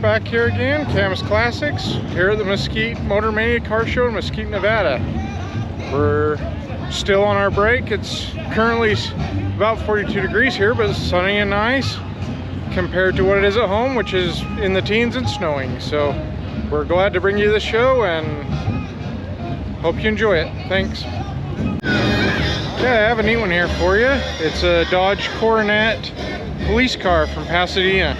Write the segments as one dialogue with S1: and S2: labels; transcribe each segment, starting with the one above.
S1: back here again, Camus Classics, here at the Mesquite Motor Mania car show in Mesquite, Nevada. We're still on our break. It's currently about 42 degrees here, but it's sunny and nice compared to what it is at home, which is in the teens and snowing. So we're glad to bring you this show and hope you enjoy it. Thanks. Yeah, I have a neat one here for you. It's a Dodge Coronet police car from Pasadena.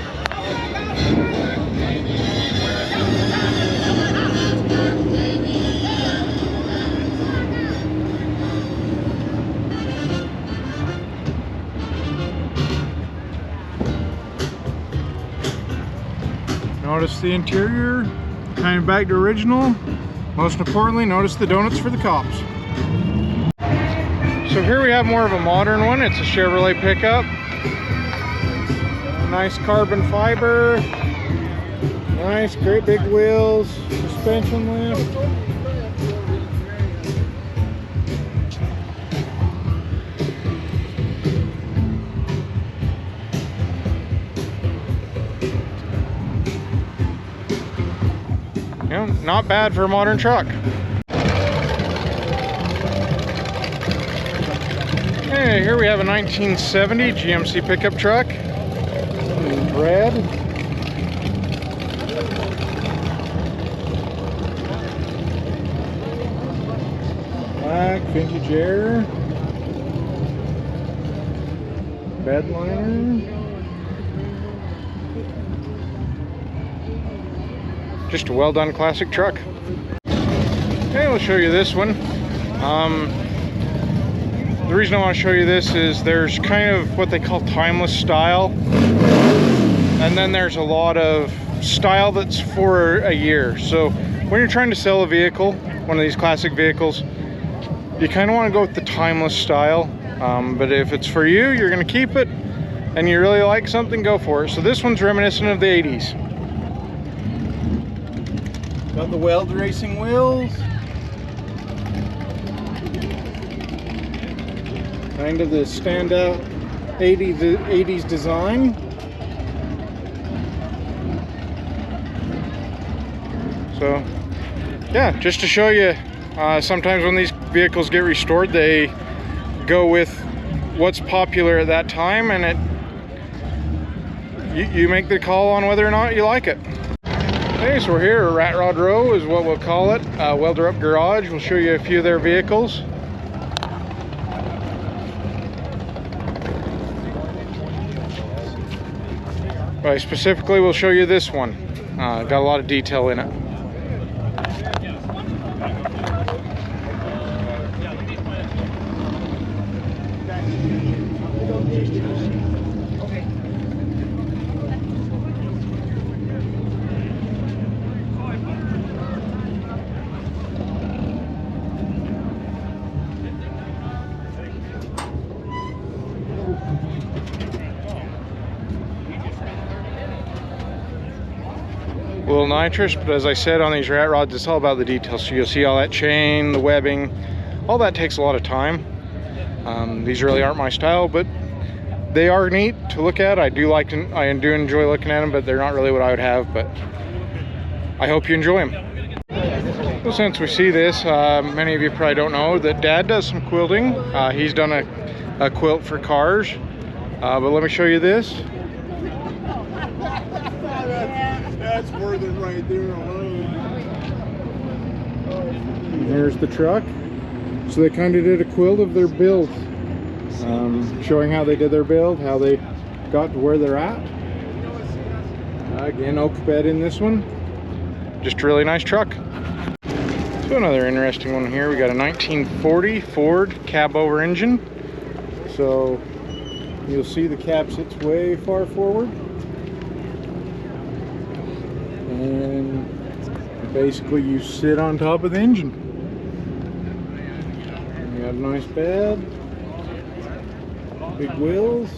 S1: Notice the interior, kind of back to original. Most importantly, notice the donuts for the cops. So here we have more of a modern one. It's a Chevrolet pickup. Nice carbon fiber. Nice, great big wheels. Suspension lift. You know, not bad for a modern truck. Hey, here we have a 1970 GMC pickup truck. In red. Black, vintage air. Bed liner. Just a well done classic truck. Okay, we'll show you this one. The reason I want to show you this is there's kind of what they call timeless style, and then there's a lot of style that's for a year. So when you're trying to sell a vehicle, one of these classic vehicles, you kind of want to go with the timeless style, but if it's for you, you're going to keep it, and you really like something, go for it. So this one's reminiscent of the 80s. Got the Weld racing wheels. Kind of the standout 80s design. So, yeah, just to show you, sometimes when these vehicles get restored, they go with what's popular at that time, and you make the call on whether or not you like it. Okay, so we're here at Rat Rod Row is what we'll call it. Welder Up Garage. We'll show you a few of their vehicles. Right, specifically we'll show you this one. Got a lot of detail in it. A little nitrous, but as I said, on these rat rods, it's all about the details. So you'll see all that chain, the webbing, all that takes a lot of time. These really aren't my style, but they are neat to look at. I do enjoy looking at them, but they're not really what I would have, but I hope you enjoy them. Well, since we see this, many of you probably don't know that Dad does some quilting. He's done a quilt for cars, but let me show you this.
S2: That's worth it right there alone.
S1: There's the truck. So they kind of did a quilt of their build, showing how they did their build, how they got to where they're at. Again, oak bed in this one. Just a really nice truck. So another interesting one here. We got a 1940 Ford cab over engine. So you'll see the cab sits way far forward. And basically you sit on top of the engine. And you have a nice bed, big wheels.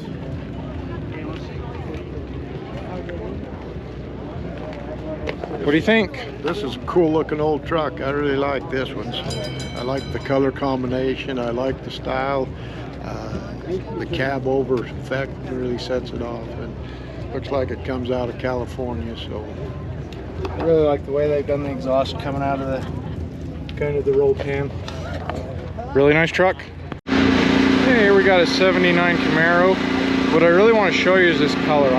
S1: What do you think?
S2: This is a cool looking old truck. I really like this one. I like the color combination. I like the style. The cab over effect really sets it off. And Looks like it comes out of California, so.
S1: I really like the way they've done the exhaust coming out of the kind of the roll pan. Really nice truck. And here we got a 79 Camaro. What I really want to show you is this color.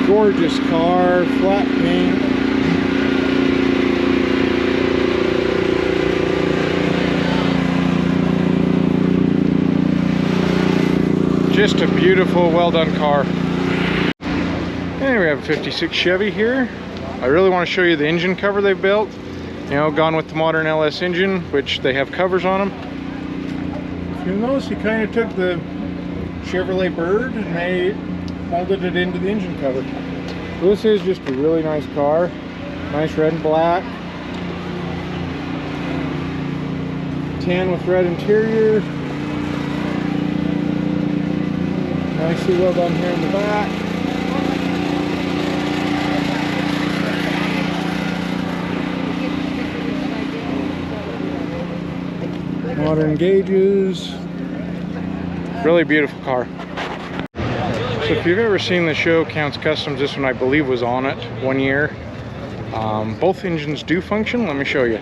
S1: Gorgeous car, flat paint. Just a beautiful, well done car. And we have a 56 Chevy here. I really want to show you the engine cover they built. You know, gone with the modern LS engine, which they have covers on them. If you'll notice, he kind of took the Chevrolet Bird and they molded it into the engine cover. This is just a really nice car. Nice red and black. Tan with red interior. Nicely well done here in the back. Modern gauges. Really beautiful car. So if you've ever seen the show Counts Customs, this one I believe was on it 1 year. Both engines do function. Let me show you.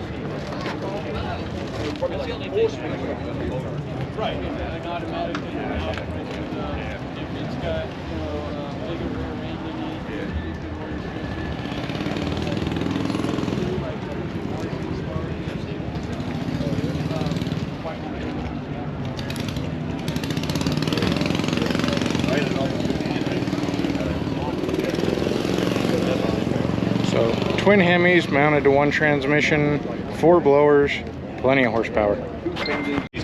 S1: So twin Hemis mounted to one transmission, 4 blowers, plenty of horsepower.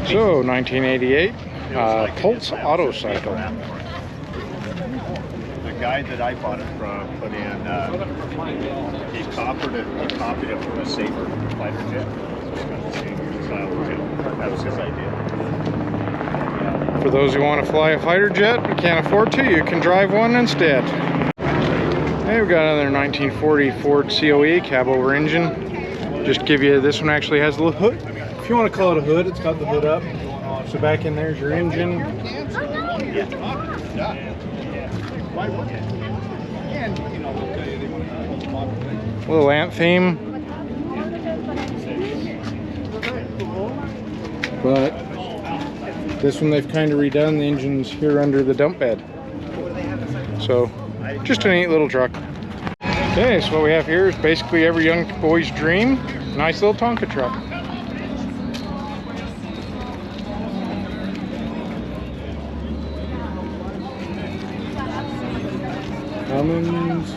S1: So 1988 Pulse Auto Cycle.
S3: The guy that I bought it from put in, he copied it from a Sabre fighter jet. It's got the same style too. That was his idea.
S1: For those who want to fly a fighter jet but can't afford to, you can drive one instead. Hey, we've got another 1940 Ford COE cab over engine. Just give you, this one actually has a little hood. If you want to call it a hood, it's got the hood up. So back in there's your engine. Little lamp theme. But this one they've kind of redone. The engine's here under the dump bed. So just a neat little truck. Okay, so what we have here is basically every young boy's dream. Nice little Tonka truck. Cummins.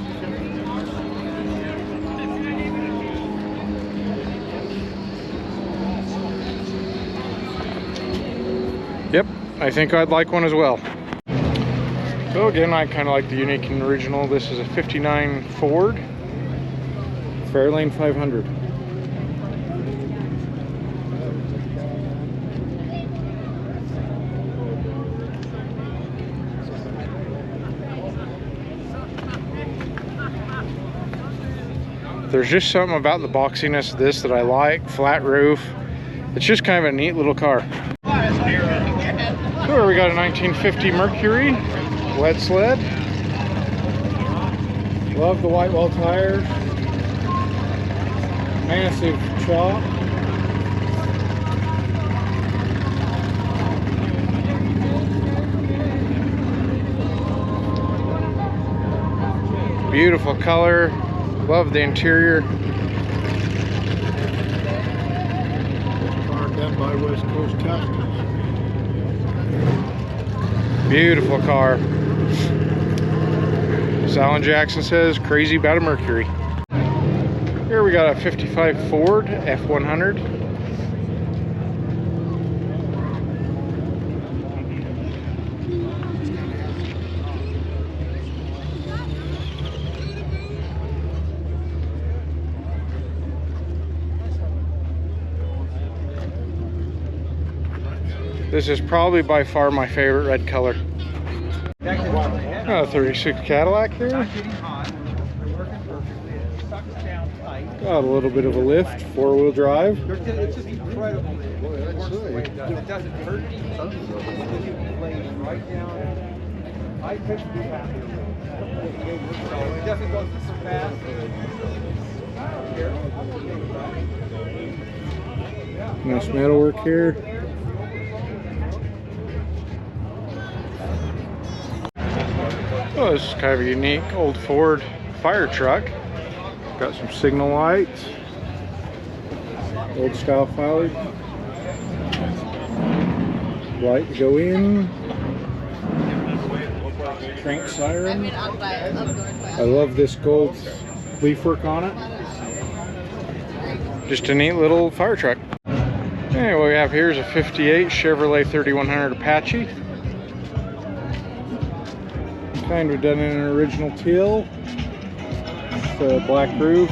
S1: Yep, I think I'd like one as well. So again, I kind of like the unique and original. This is a 59 Ford Fairlane 500. There's just something about the boxiness of this that I like. Flat roof. It's just kind of a neat little car. So we got a 1950 Mercury wet sled. Love the white wall tires. Massive chop. Beautiful color. Love the interior.
S2: Car done by West Coast Customs.
S1: Beautiful car. As Alan Jackson says, crazy about a Mercury. Here we got a 55 Ford F100. This is probably by far my favorite red color. 36 Cadillac here. Got a little bit of a lift, 4-wheel drive.
S4: It's just incredible. It doesn't hurt. Right down.
S1: Nice metalwork here. Oh, this is kind of a unique old Ford fire truck. Got some signal lights. Old style fire. Light to go in. Crank siren. I love this gold leaf work on it. Just a neat little fire truck. Okay, what we have here is a 58 Chevrolet 3100 Apache. Kind of done in an original teal. With a black roof.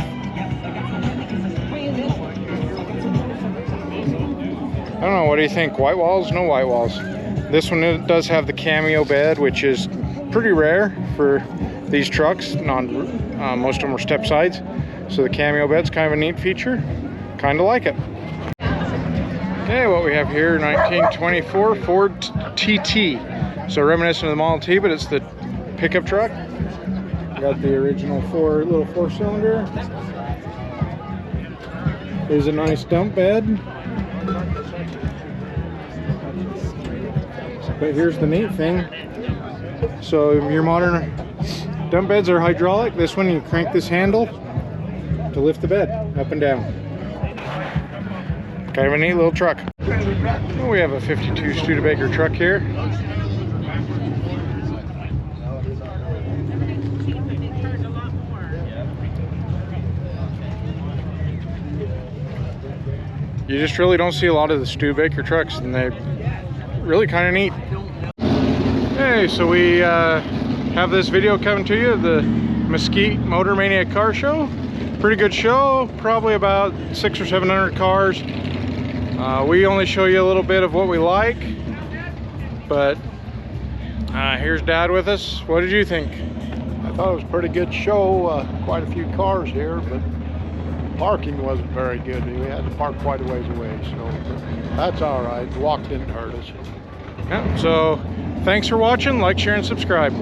S1: I don't know, what do you think? White walls? No white walls. This one, it does have the cameo bed, which is pretty rare for these trucks. Most of them are step sides. So the cameo bed's kind of a neat feature. Kind of like it. Okay, what we have here, 1924 Ford TT. So reminiscent of the Model T, but it's the pickup truck. Got the original little four-cylinder. There's a nice dump bed. But here's the neat thing. So your modern dump beds are hydraulic. This one, you crank this handle to lift the bed up and down. Kind of a neat little truck. We have a 52 Studebaker truck here. You just really don't see a lot of the Studebaker trucks, and they're really kind of neat. Hey, so we have this video coming to you of the Mesquite Motor Mania car show. Pretty good show, probably about 600 or 700 cars. We only show you a little bit of what we like, but here's Dad with us. What did you think?
S2: I thought it was a pretty good show. Quite a few cars here, but parking wasn't very good. We had to park quite a ways away, so that's all right. The walk didn't hurt us.
S1: Yeah, so thanks for watching. Like, share, and subscribe.